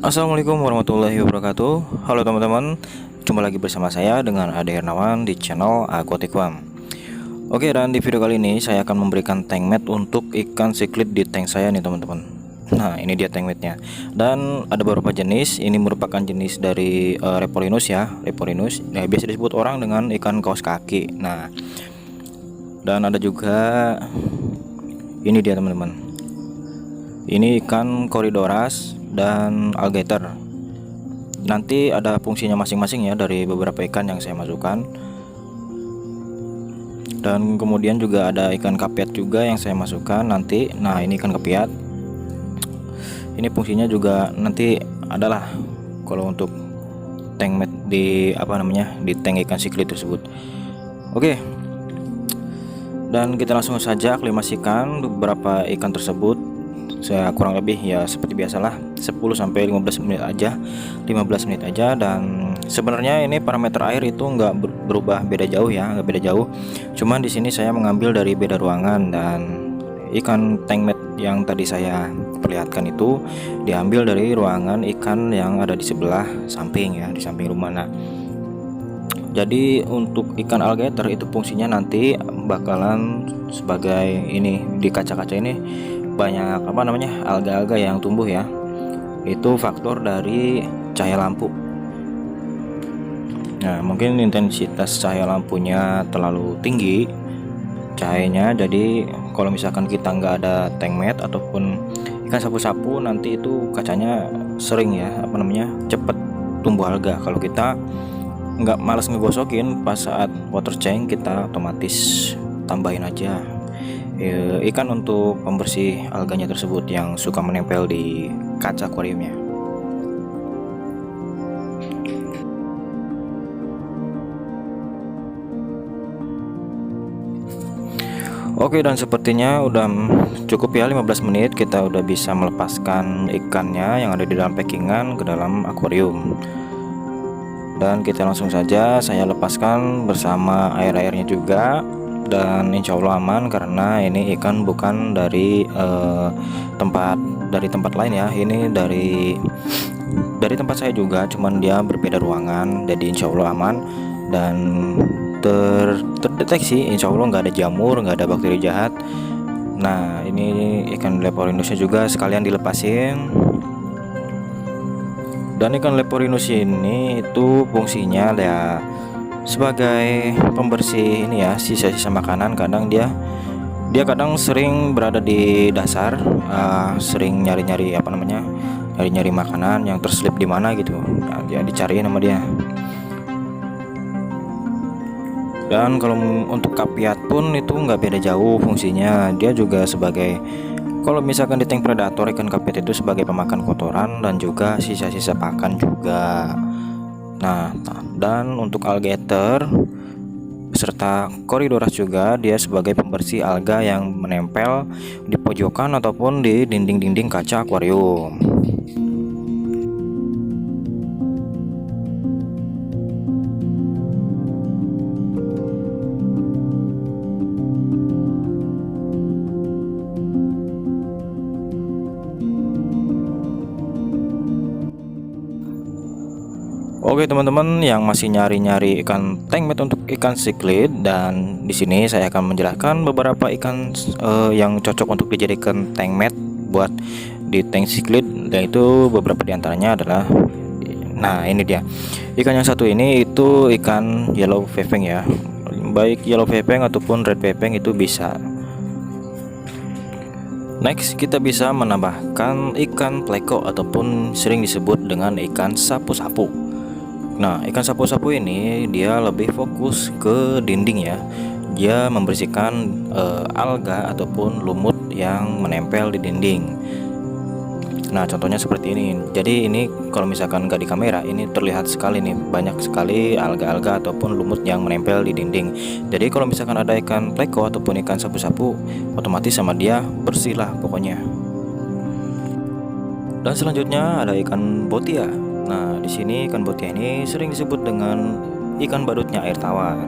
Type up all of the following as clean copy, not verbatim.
Assalamualaikum warahmatullahi wabarakatuh. Halo teman-teman, jumpa lagi bersama saya dengan Ade Hernawan di channel Aquatiquam. Oke, dan di video kali ini saya akan memberikan tank mat untuk ikan cichlid di tank saya nih teman-teman. Nah, ini dia tank matnya. Dan ada beberapa jenis. Ini merupakan jenis dari Reporinus ya, Reporinus. Nah, biasa disebut orang dengan ikan kaos kaki. Nah, dan ada juga ini dia teman-teman. Ini ikan Corydoras dan alligator. Nanti ada fungsinya masing-masing ya dari beberapa ikan yang saya masukkan. Dan kemudian juga ada ikan kapiat juga yang saya masukkan nanti. Nah, ini ikan kapiat. Ini fungsinya juga nanti adalah kalau untuk tank mat di di tank ikan cichlid tersebut. Oke. Dan kita langsung saja aklimasikan beberapa ikan tersebut. Saya kurang lebih ya seperti biasalah 10 sampai 15 menit aja, 15 menit aja. Dan sebenarnya ini parameter air itu nggak berubah beda jauh ya, nggak beda jauh. Cuman di sini saya mengambil dari beda ruangan, dan ikan tank mat yang tadi saya perlihatkan itu diambil dari ruangan ikan yang ada di sebelah samping ya, di samping rumah. Nah, jadi untuk ikan alligator itu fungsinya nanti bakalan sebagai ini, di kaca-kaca ini banyak alga-alga yang tumbuh ya. Itu faktor dari cahaya lampu. Nah, mungkin intensitas cahaya lampunya terlalu tinggi cahayanya, jadi kalau misalkan kita nggak ada tank mat ataupun ikan sapu-sapu, nanti itu kacanya sering ya cepet tumbuh alga. Kalau kita nggak malas ngegosokin pas saat water change, kita otomatis tambahin aja ikan untuk pembersih alganya tersebut yang suka menempel di kaca akuariumnya. Oke, dan sepertinya udah cukup ya, 15 menit kita udah bisa melepaskan ikannya yang ada di dalam packingan ke dalam akuarium. Dan kita langsung saja saya lepaskan bersama air-airnya juga. Dan insya Allah aman karena ini ikan bukan dari tempat lain ya. Ini dari tempat saya juga, cuman dia berbeda ruangan. Jadi insya Allah aman dan terdeteksi. Insya Allah nggak ada jamur, nggak ada bakteri jahat. Nah, ini ikan Leporinusnya juga sekalian dilepasin. Dan ikan Leporinus ini itu fungsinya ya sebagai pembersih ini ya, sisa-sisa makanan. Kadang dia kadang sering berada di dasar, sering nyari-nyari nyari-nyari makanan yang terselip di mana gitu. Nah, dia dicariin sama dia. Dan kalau untuk kapiat pun itu nggak beda jauh fungsinya. Dia juga sebagai, kalau misalkan di tank predator, ikan kapiat itu sebagai pemakan kotoran dan juga sisa-sisa pakan juga. Nah, dan untuk alligator serta Corydoras juga dia sebagai pembersih alga yang menempel di pojokan ataupun di dinding-dinding kaca akuarium. Oke teman-teman yang masih nyari-nyari ikan tank mat untuk ikan cichlid, dan di sini saya akan menjelaskan beberapa ikan yang cocok untuk dijadikan tank mat buat di tank cichlid, yaitu beberapa diantaranya adalah, nah ini dia ikan yang satu ini, itu ikan yellow vepeng ya, baik yellow vepeng ataupun red vepeng itu bisa. Next, kita bisa menambahkan ikan pleko ataupun sering disebut dengan ikan sapu-sapu. Nah, ikan sapu-sapu ini dia lebih fokus ke dinding ya. Dia membersihkan alga ataupun lumut yang menempel di dinding. Nah, contohnya seperti ini. Jadi ini kalau misalkan nggak di kamera, ini terlihat sekali nih, banyak sekali alga-alga ataupun lumut yang menempel di dinding. Jadi kalau misalkan ada ikan pleko ataupun ikan sapu-sapu, otomatis sama dia bersih lah pokoknya. Dan selanjutnya ada ikan botia. Nah, di sini ikan botia ini sering disebut dengan ikan badutnya air tawar.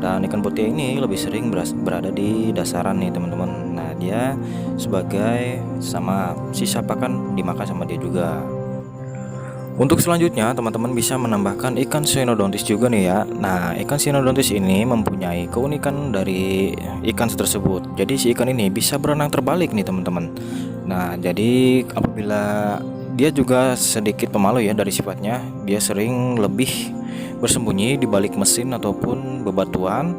Dan ikan botia ini lebih sering berada di dasaran nih teman-teman. Nah, dia sebagai sama sisa pakan dimakan sama dia juga. Untuk selanjutnya teman-teman bisa menambahkan ikan Cynodontis juga nih ya. Nah, ikan Cynodontis ini mempunyai keunikan dari ikan tersebut. Jadi si ikan ini bisa berenang terbalik nih teman-teman. Nah, jadi apabila dia juga sedikit pemalu ya dari sifatnya, dia sering lebih bersembunyi di balik mesin ataupun bebatuan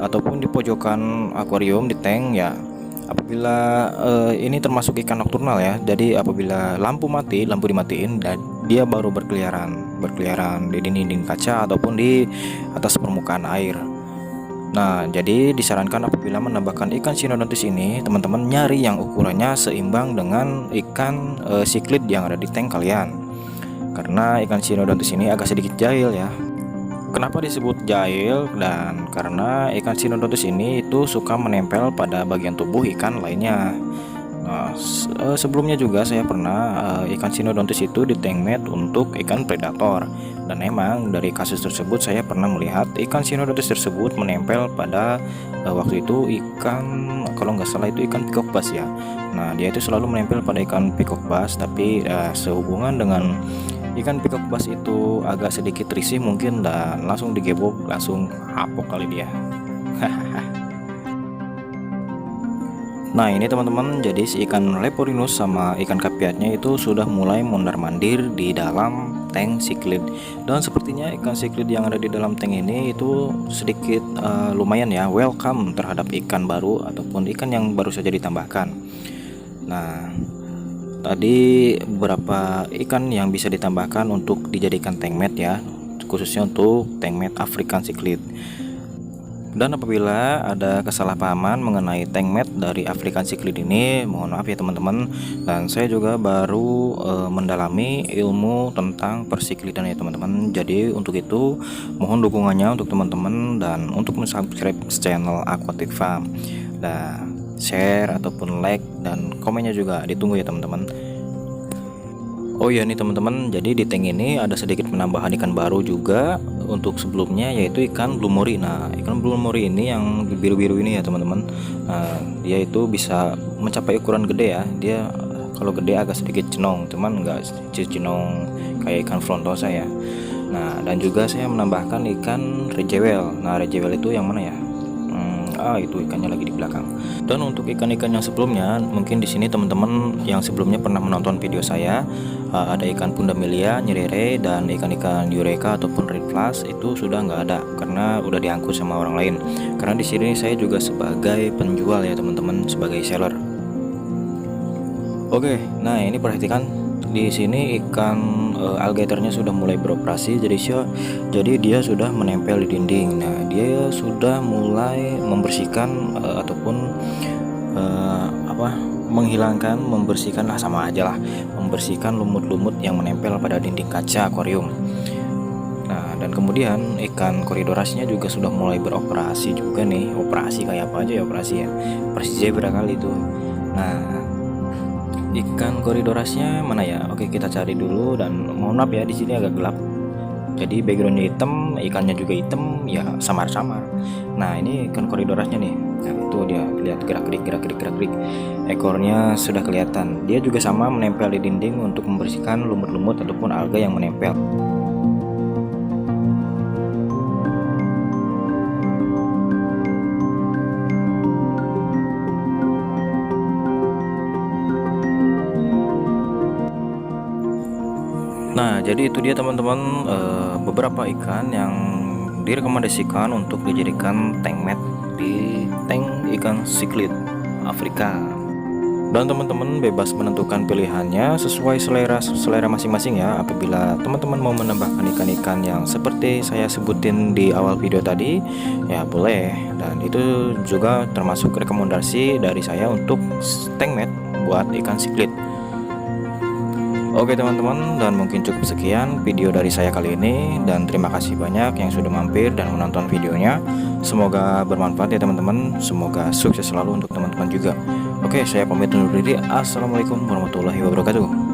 ataupun di pojokan akuarium di tank ya. Apabila ini termasuk ikan nokturnal ya, jadi apabila lampu dimatiin dan dia baru berkeliaran di dinding kaca ataupun di atas permukaan air. Nah, jadi disarankan apabila menambahkan ikan Cynodontis ini, teman-teman nyari yang ukurannya seimbang dengan ikan siklid yang ada di tank kalian. Karena ikan Cynodontis ini agak sedikit jahil ya. Kenapa disebut jahil? Dan karena ikan Cynodontis ini itu suka menempel pada bagian tubuh ikan lainnya. Nah, sebelumnya juga saya pernah ikan Cynodontis itu di tank mate untuk ikan predator. Dan emang dari kasus tersebut saya pernah melihat ikan Cynodontis tersebut menempel pada waktu itu ikan, kalau nggak salah itu ikan peacock bass ya. Nah, dia itu selalu menempel pada ikan peacock bass, tapi sehubungan dengan ikan peacock bass itu agak sedikit risih mungkin dan langsung digebok, langsung hapok kali dia. Nah ini teman-teman, jadi si ikan Leporinus sama ikan kapiatnya itu sudah mulai mondar-mandir di dalam tank siklid. Dan sepertinya ikan siklid yang ada di dalam tank ini itu sedikit lumayan ya welcome terhadap ikan baru ataupun ikan yang baru saja ditambahkan. Nah, tadi beberapa ikan yang bisa ditambahkan untuk dijadikan tank mate ya, khususnya untuk tank mate African Cichlid. Dan apabila ada kesalahpahaman mengenai tank mate dari African Cichlid ini, mohon maaf ya teman-teman. Dan saya juga baru mendalami ilmu tentang persiklidan ya teman-teman. Jadi untuk itu mohon dukungannya untuk teman-teman dan untuk subscribe channel Aquatic Farm. Nah, share ataupun like dan komennya juga ditunggu ya teman-teman. Oh ya nih teman-teman, jadi di tank ini ada sedikit penambahan ikan baru juga untuk sebelumnya, yaitu ikan blue mori. Nah, ikan blue mori ini yang biru-biru ini ya teman-teman. Nah, dia itu bisa mencapai ukuran gede ya. Dia kalau gede agak sedikit cenong, cuman enggak cenong kayak ikan frontosa ya. Nah, dan juga saya menambahkan ikan rejewel. Nah, rejewel itu yang mana ya? Itu ikannya lagi di belakang. Dan untuk ikan-ikan yang sebelumnya, mungkin di sini teman-teman yang sebelumnya pernah menonton video saya, ada ikan Pundamilia, Nyerere, dan ikan-ikan Eureka ataupun Red Flash itu sudah nggak ada karena udah diangkut sama orang lain. Karena di sini saya juga sebagai penjual ya teman-teman, sebagai seller. Oke, nah ini perhatikan di sini ikan alligatornya sudah mulai beroperasi, jadi dia sudah menempel di dinding. Nah, dia sudah mulai membersihkan ataupun membersihkan lah, sama aja lah, membersihkan lumut-lumut yang menempel pada dinding kaca akuarium. Nah, dan kemudian ikan koridorasnya juga sudah mulai beroperasi juga nih. Operasi kayak apa aja ya, operasi ya, operasi zebra kali itu. Nah, ikan koridorasnya mana ya? Oke, kita cari dulu. Dan mohon maaf ya, di sini agak gelap. Jadi backgroundnya hitam, ikannya juga hitam, ya samar-samar. Nah, ini ikan koridorasnya nih. Nah, itu dia, lihat gerak-gerik. Ekornya sudah kelihatan. Dia juga sama menempel di dinding untuk membersihkan lumut-lumut ataupun alga yang menempel. Nah, jadi itu dia teman-teman, beberapa ikan yang direkomendasikan untuk dijadikan tank mate di tank ikan siklid Afrika. Dan teman-teman bebas menentukan pilihannya sesuai selera masing-masing ya. Apabila teman-teman mau menambahkan ikan-ikan yang seperti saya sebutin di awal video tadi, ya boleh. Dan itu juga termasuk rekomendasi dari saya untuk tank mate buat ikan siklid. Oke teman-teman, dan mungkin cukup sekian video dari saya kali ini, dan terima kasih banyak yang sudah mampir dan menonton videonya. Semoga bermanfaat ya teman-teman, semoga sukses selalu untuk teman-teman juga. Oke, saya pamit undur diri. Assalamualaikum warahmatullahi wabarakatuh.